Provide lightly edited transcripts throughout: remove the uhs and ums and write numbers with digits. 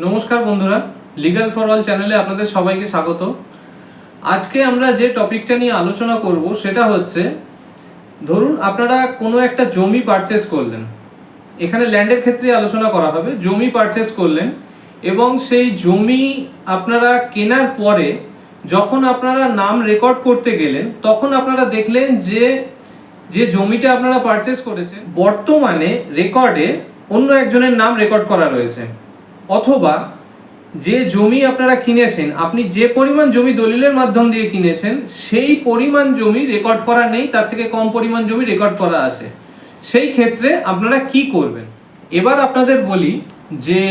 নমস্কার বন্ধুরা, legal for all চ্যানেলে আপনাদের সবাইকে স্বাগত। আজকে আমরা যে টপিকটা নিয়ে আলোচনা করব সেটা হচ্ছে, ধরুন আপনারা কোনো একটা জমি পারচেস করলেন। এখানে ল্যান্ডের ক্ষেত্রে আলোচনা করা হবে। জমি পারচেস করলেন এবং সেই জমি আপনারা কেনার পরে যখন আপনারা নাম রেকর্ড করতে গেলেন, তখন আপনারা দেখলেন যে যে জমিটা আপনারা পারচেস করেছেন বর্তমানে রেকর্ডে অন্য একজনের নাম রেকর্ড করা রয়েছে, অথবা যে জমি আপনারা কিনেছেন, আপনি যে পরিমাণ জমি দলিলের মাধ্যম দিয়ে কিনেছেন সেই পরিমাণ জমি রেকর্ড করা নেই, তার থেকে কম পরিমাণ জমি রেকর্ড করা আছে। সেই ক্ষেত্রে আপনারা কি করবেন? এবার আপনাদের বলি যে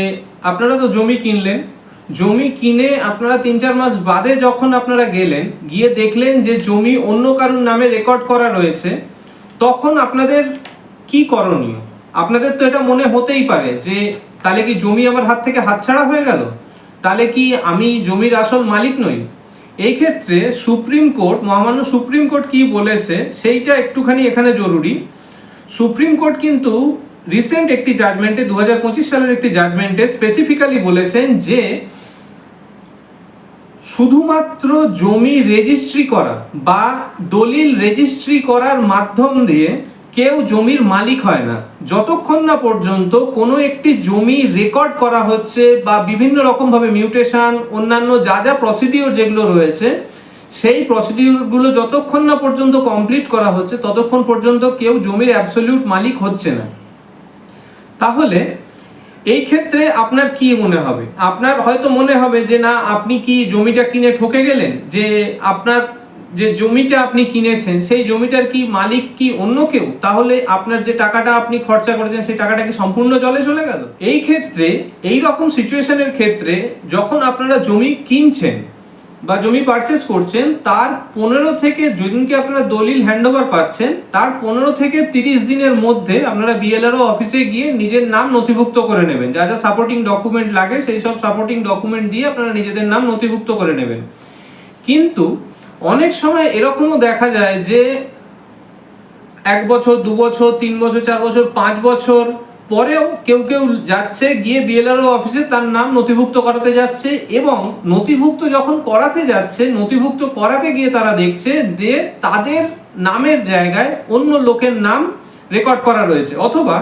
আপনারা তো জমি কিনলেন, জমি কিনে আপনারা 3-4 মাস বাদে যখন আপনারা গেলেন, গিয়ে দেখলেন যে জমি অন্য কারোর নামে রেকর্ড করা রয়েছে, তখন আপনাদের কি করণীয়? আপনাদের তো এটা মনে হতেই পারে যে তাহলে কি জমি আমার হাত থেকে হাতছাড়া হয়ে গেল, তাহলে কি আমি জমির আসল মালিক নই? এই ক্ষেত্রে সুপ্রিম কোর্ট, মহামান্য সুপ্রিম কোর্ট কি বলেছে সেইটা একটুখানি এখানে জরুরি। সুপ্রিম কোর্ট কিন্তু রিসেন্ট একটি জাজমেন্টে, 2025 সালের একটি জাজমেন্টে স্পেসিফিক্যালি বলেছেন যে শুধুমাত্র জমি রেজিস্ট্রি করা বা দলিল রেজিস্ট্রি করার মাধ্যম দিয়ে কেউ জমির মালিক হয় না, যতক্ষণ না পর্যন্ত কোনো একটি জমি রেকর্ড করা হচ্ছে বা বিভিন্ন রকমভাবে মিউটেশন, অন্যান্য যা যা প্রসিডিওর যেগুলো রয়েছে সেই প্রসিডিওরগুলো যতক্ষণ না পর্যন্ত কমপ্লিট করা হচ্ছে ততক্ষণ পর্যন্ত কেউ জমির অ্যাবসলিউট মালিক হচ্ছে না। তাহলে এই ক্ষেত্রে আপনার কি মনে হবে? আপনার হয়তো মনে হবে যে না, আপনি কি জমিটা কিনে ঠকে গেলেন, যে আপনার যে জমিটা আপনি কিনেছেন সেই জমিটার কি মালিক কি অন্য কেউ, তাহলে আপনার যে টাকাটা আপনি খরচা করেছেন সেই টাকাটা কি সম্পূর্ণ জলে চলে গেল? এই ক্ষেত্রে, এই রকম সিচুয়েশনের ক্ষেত্রে যখন আপনারা জমি কিনছেন বা জমি পারচেস করছেন, তার 15 থেকে, যেদিনকে আপনারা দলিল হ্যান্ডওভার পাচ্ছেন তার 15 থেকে 30 দিনের মধ্যে আপনারা বিএলআরও অফিসে গিয়ে নিজের নাম নথিভুক্ত করে নেবেন। যা যা সাপোর্টিং ডকুমেন্ট লাগে সেই সব সাপোর্টিং ডকুমেন্ট দিয়ে আপনারা নিজেদের নাম নথিভুক্ত করে নেবেন। কিন্তু অনেক সময় এরকমও দেখা যায় যে 1 বছর, 2 বছর, 3 বছর, 4 বছর, 5 বছর পরেও কেউ কেউ যাচ্ছে, গিয়ে বিএলআরও অফিসে তার নাম নথিভুক্ত করাতে যাচ্ছে, এবং নথিভুক্ত যখন করাতে যাচ্ছে, নথিভুক্ত করাতে গিয়ে তারা দেখছে যে তাদের নামের জায়গায় অন্য লোকের নাম রেকর্ড করা রয়েছে, অথবা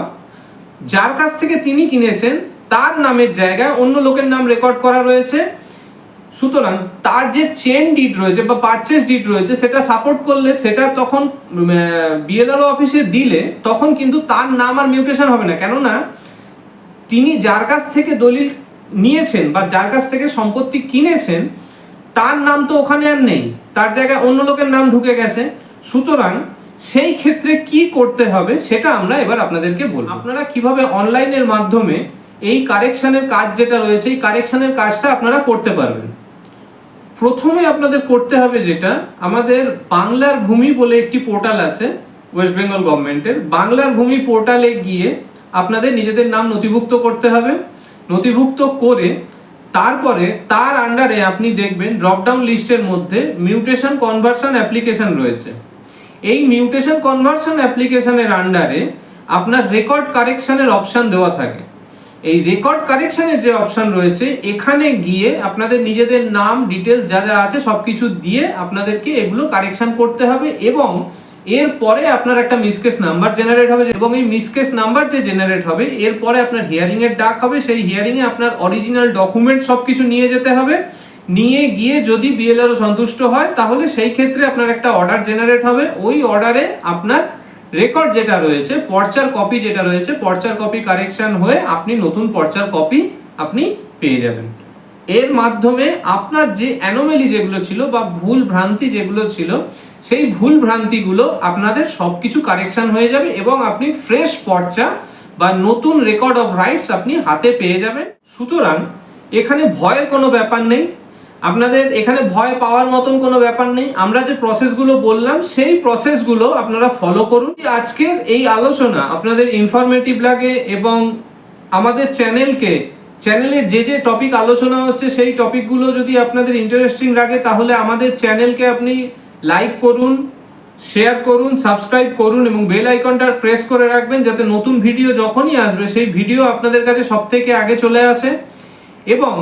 যার কাছ থেকে তিনি কিনেছেন তার নামের জায়গায় অন্য লোকের নাম রেকর্ড করা রয়েছে। সুতরাং তার যে চেন ডিড রয়েছে বা পারচেস ডিড রয়েছে সেটা সাপোর্ট করলে, সেটা তখন বিএলআরও অফিসে দিলে তখন কিন্তু তার নাম আর মিউটেশন হবে না, কেননা তিনি যার কাছ থেকে দলিল নিয়েছেন বা যার কাছ থেকে সম্পত্তি কিনেছেন তার নাম তো ওখানে আর নেই, তার জায়গায় অন্য লোকের নাম ঢুকে গেছে। সুতরাং সেই ক্ষেত্রে কি করতে হবে সেটা আমরা এবার আপনাদেরকে বলবো। আপনারা কিভাবে অনলাইনের মাধ্যমে এই কারেকশনের কাজ যেটা রয়েছে, এই কারেকশনের কাজটা আপনারা করতে পারবেন। প্রথমে আপনাদের করতে হবে যেটা, আমাদের বাংলার ভূমি বলে একটি পোর্টাল আছে ওয়েস্ট বেঙ্গল গভর্নমেন্টের, বাংলার ভূমি পোর্টালে গিয়ে আপনাদের নিজেদের নাম নথিভুক্ত করতে হবে। নথিভুক্ত করে তারপরে তার আন্ডারে আপনি দেখবেন ড্রপডাউন লিস্টের মধ্যে মিউটেশন কনভার্সন অ্যাপ্লিকেশন রয়েছে। এই মিউটেশন কনভার্সন অ্যাপ্লিকেশনের আন্ডারে আপনার রেকর্ড কারেকশনের অপশন দেওয়া থাকে। এই রেকর্ড কারেকশনের যে অপশন রয়েছে, এখানে গিয়ে আপনাদের নিজেদের নাম, ডিটেলস যা যা আছে সবকিছু দিয়ে আপনাদেরকে এগুলো কারেকশন করতে হবে, এবং এরপরে আপনার একটা মিসকেস নাম্বার জেনারেট হবে, এবং এই মিসকেস নাম্বার যে জেনারেট হবে এরপরে আপনার হিয়ারিং এর ডাক হবে। সেই হিয়ারিং এ আপনার অরিজিনাল ডকুমেন্ট সবকিছু নিয়ে যেতে হবে। নিয়ে গিয়ে যদি বিএলআরও সন্তুষ্ট হয় তাহলে সেই ক্ষেত্রে আপনার একটা অর্ডার জেনারেট হবে। ওই অর্ডারে আপনার রেকর্ড যেটা রয়েছে, পর্চার কপি যেটা রয়েছে, পর্চার কপি কারেকশন হয়ে আপনি নতুন পর্চার কপি আপনি পেয়ে যাবেন। এর মাধ্যমে আপনার যে অ্যানোমালি যেগুলো ছিল বা ভুল ভ্রান্তি যেগুলো ছিল সেই ভুল ভ্রান্তিগুলো আপনাদের সবকিছু কারেকশন হয়ে যাবে, এবং আপনি ফ্রেশ পর্চা বা নতুন রেকর্ড অফ রাইটস আপনি হাতে পেয়ে যাবেন। সুতরাং এখানে ভয়ের কোনো ব্যাপার নেই, আপনাদের এখানে ভয় পাওয়ার মতন কোনো ব্যাপার নেই। আমরা যে প্রসেসগুলো বললাম সেই প্রসেসগুলো আপনারা ফলো করুন। আজকের এই আলোচনা আপনাদের ইনফরমেটিভ লাগে এবং আমাদের চ্যানেলের যে যে টপিক আলোচনা হচ্ছে সেই টপিকগুলো যদি আপনাদের ইন্টারেস্টিং লাগে তাহলে আমাদের চ্যানেলকে আপনি লাইক করুন, শেয়ার করুন, সাবস্ক্রাইব করুন এবং বেল আইকনটা প্রেস করে রাখবেন যাতে নতুন ভিডিও যখনই আসবে সেই ভিডিও আপনাদের কাছে সবথেকে আগে চলে আসে। এবং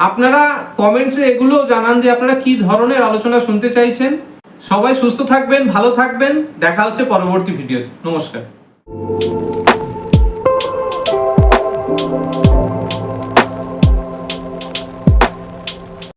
আপনারা কমেন্টসে এগুলো জানান যে আপনারা কি ধরনের আলোচনা শুনতে চাইছেন। সবাই সুস্থ থাকবেন, ভালো থাকবেন, দেখা হচ্ছে পরবর্তী ভিডিওতে। নমস্কার।